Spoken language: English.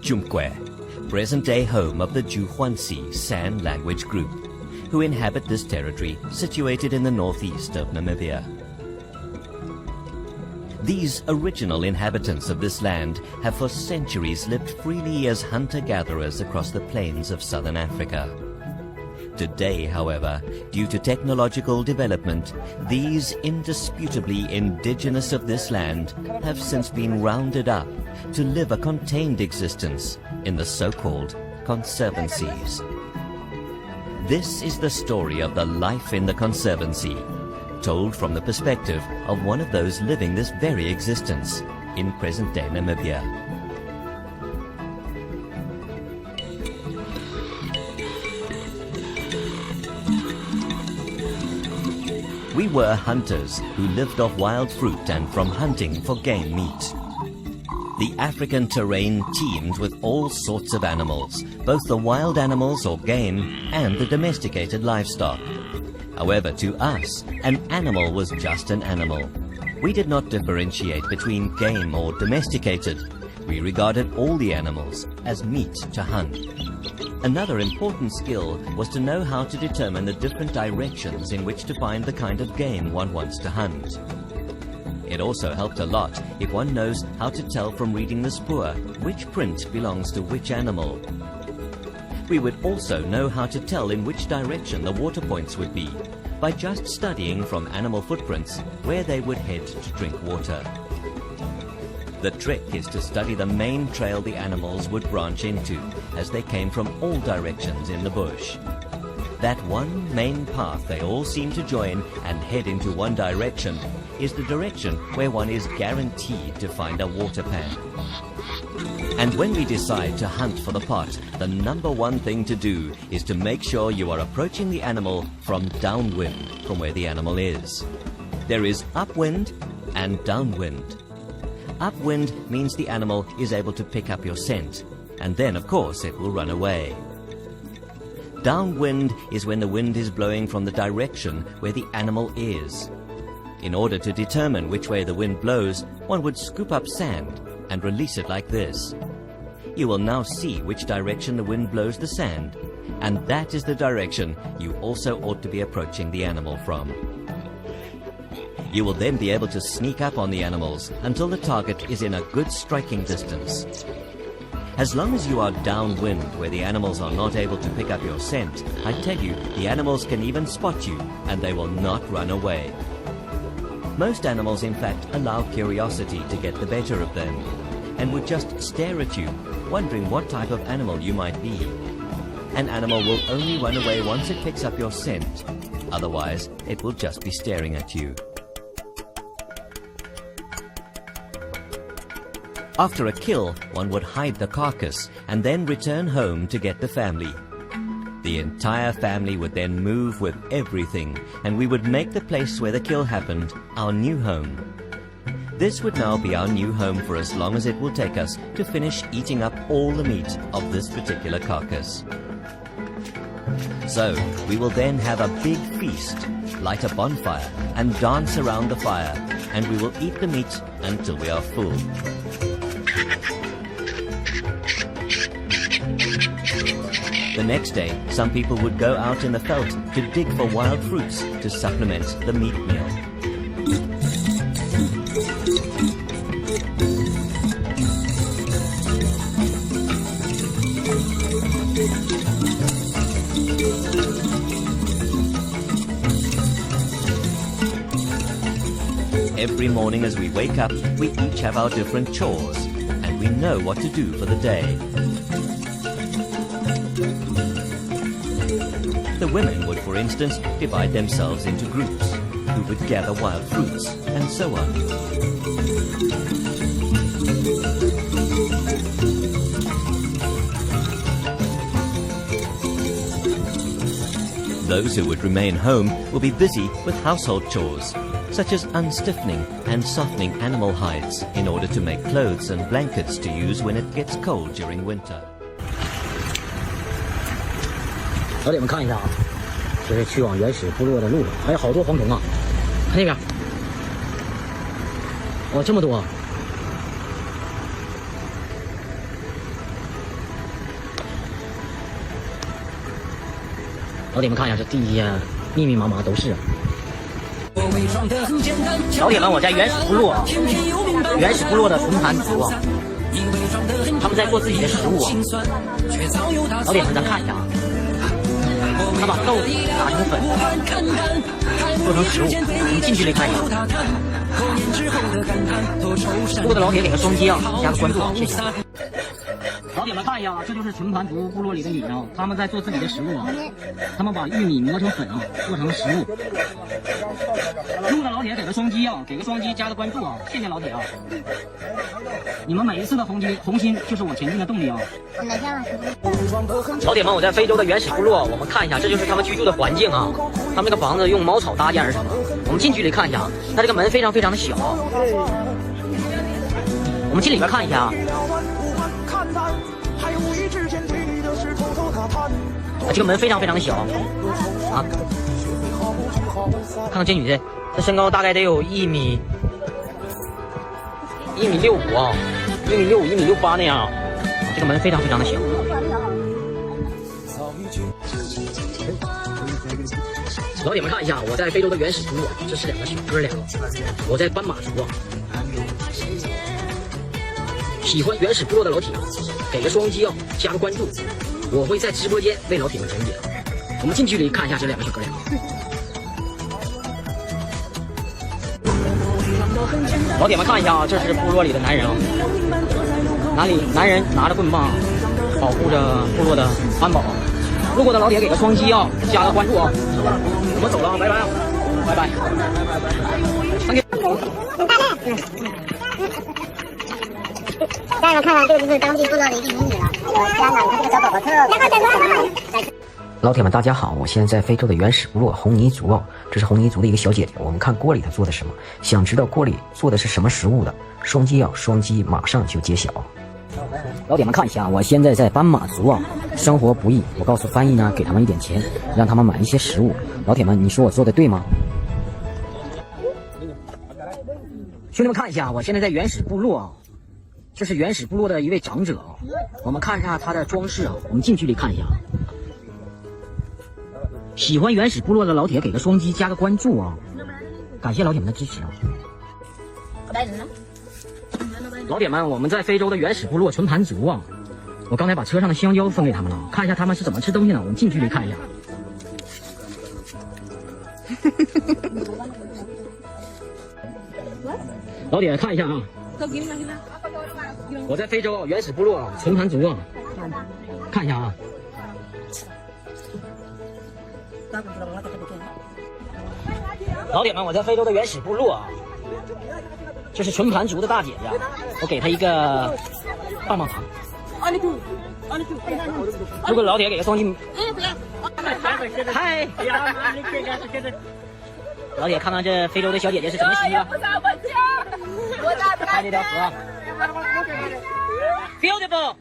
Chumkwe, present-day home of the Juhuansi San language group, who inhabit this territory situated in the northeast of Namibia. These original inhabitants of this land have for centuries lived freely as hunter-gatherers across the plains of southern Africa. Today, however, due to technological development, these indisputably indigenous of this land have since been rounded up to live a contained existence in the so-called conservancies. This is the story of the life in the conservancy, told from the perspective of one of those living this very existence in present-day Namibia. We were hunters who lived off wild fruit and from hunting for game meat. The African terrain teemed with all sorts of animals, both the wild animals or game and the domesticated livestock. However, to us, an animal was just an animal. We did not differentiate between game or domesticated. We regarded all the animals as meat to hunt. Another important skill was to know how to determine the different directions in which to find the kind of game one wants to hunt. It also helped a lot if one knows how to tell from reading the spoor which print belongs to which animal. We would also know how to tell in which direction the water points would be by just studying from animal footprints where they would head to drink water. The trick is to study the main trail the animals would branch into as they came from all directions in the bush. That one main path they all seem to join and head into one direction is the direction where one is guaranteed to find a water pan. And when we decide to hunt for the pot, the number one thing to do is to make sure you are approaching the animal from downwind from where the animal is. There is upwind and downwind. Upwind means the animal is able to pick up your scent, and then of course it will run away. Downwind is when the wind is blowing from the direction where the animal is. In order to determine which way the wind blows, one would scoop up sand and release it like this. You will now see which direction the wind blows the sand, and that is the direction you also ought to be approaching the animal from. You will then be able to sneak up on the animals until the target is in a good striking distance. As long as you are downwind where the animals are not able to pick up your scent, I tell you, the animals can even spot you and they will not run away. Most animals, in fact, allow curiosity to get the better of them and would just stare at you, wondering what type of animal you might be. An animal will only run away once it picks up your scent. Otherwise, it will just be staring at you. After a kill, one would hide the carcass and then return home to get the family. The entire family would then move with everything, and we would make the place where the kill happened our new home. This would now be our new home for as long as it will take us to finish eating up all the meat of this particular carcass. So, we will then have a big feast, light a bonfire, and dance around the fire, and we will eat the meat until we are full. The next day, some people would go out in the veld to dig for wild fruits to supplement the meat meal. Every morning as we wake up, we each have our different chores, and we know what to do for the day. The women would, for instance, divide themselves into groups, who would gather wild fruits, and so on. Those who would remain home will be busy with household chores, such as unstiffening and softening animal hides in order to make clothes and blankets to use when it gets cold during winter. 老铁们看一下啊，这是去往原始部落的路，还有好多蝗虫啊！看那边，哇，这么多！老铁们看一下，这地下密密麻麻都是。老铁们，我在原始部落啊，原始部落的纯盘族啊，他们在做自己的食物啊。老铁们，咱看一下啊，他把豆子打成粉，做成食物。我们近距离看一下。部落的老铁给个双击啊，加个关注啊，谢谢。老铁们看一下啊，这就是纯盘族部落里的女人啊，他们在做自己的食物啊。他们把玉米磨成粉啊，做成食物。路的老铁给个双击啊，给个双击，加个关注啊，谢谢老铁啊。你们每一次的红心就是我前进的动力啊。老铁们，我在非洲的原始部落，我们看一下，这就是他们居住的环境啊。他们这个房子用茅草搭建而成的。我们近距离看一下，它这个门非常非常的小。我们进里边看一下啊。这个门非常非常的小啊！看看这女的，这身高大概得有1.65米啊，1.65米、1.68米那样啊。这个门非常非常的小。老铁们看一下，我在非洲的原始部落，这是2个小哥俩，我在斑马族啊。喜欢原始部落的老铁，给个双击啊，加个关注。我会在直播间为老铁们讲解。我们近距离看一下这2个小哥俩。老铁们看一下啊，这是部落里的男人啊，男人拿着棍棒保护着部落的安保。路过的老铁给个双击啊，加个关注啊。我们走了啊，拜拜啊，拜拜。大家看看，这个就是当地部落的一个女子了。天哪，你看这个小宝宝特别。老铁们，大家好！我现在在非洲的原始部落红泥族哦，这是红泥族的一个小姐姐。我们看锅里她做的什么？想知道锅里做的是什么食物的？双击啊，双击马上就揭晓。老铁们看一下，我现在在斑马族啊，生活不易。我告诉翻译呢，给他们一点钱，让他们买一些食物。老铁们，你说我做的对吗？兄弟们看一下，我现在在原始部落啊，这是原始部落的一位长者啊。我们看一下他的装饰啊，我们近距离看一下。喜欢原始部落的老铁给个双击，加个关注啊！感谢老铁们的支持啊！老铁们，我们在非洲的原始部落纯盘族啊，我刚才把车上的香蕉分给他们了，看一下他们是怎么吃东西呢？我们近距离看一下。老铁看一下啊！我在非洲原始部落纯盘族啊，看一下啊！老铁们，我在非洲的原始部落啊，这是纯盘族的大姐姐，我给她一个棒棒糖。如果老铁给个双击，嗨，老铁看看这非洲的小姐姐是怎么洗的。看这条河 ，beautiful。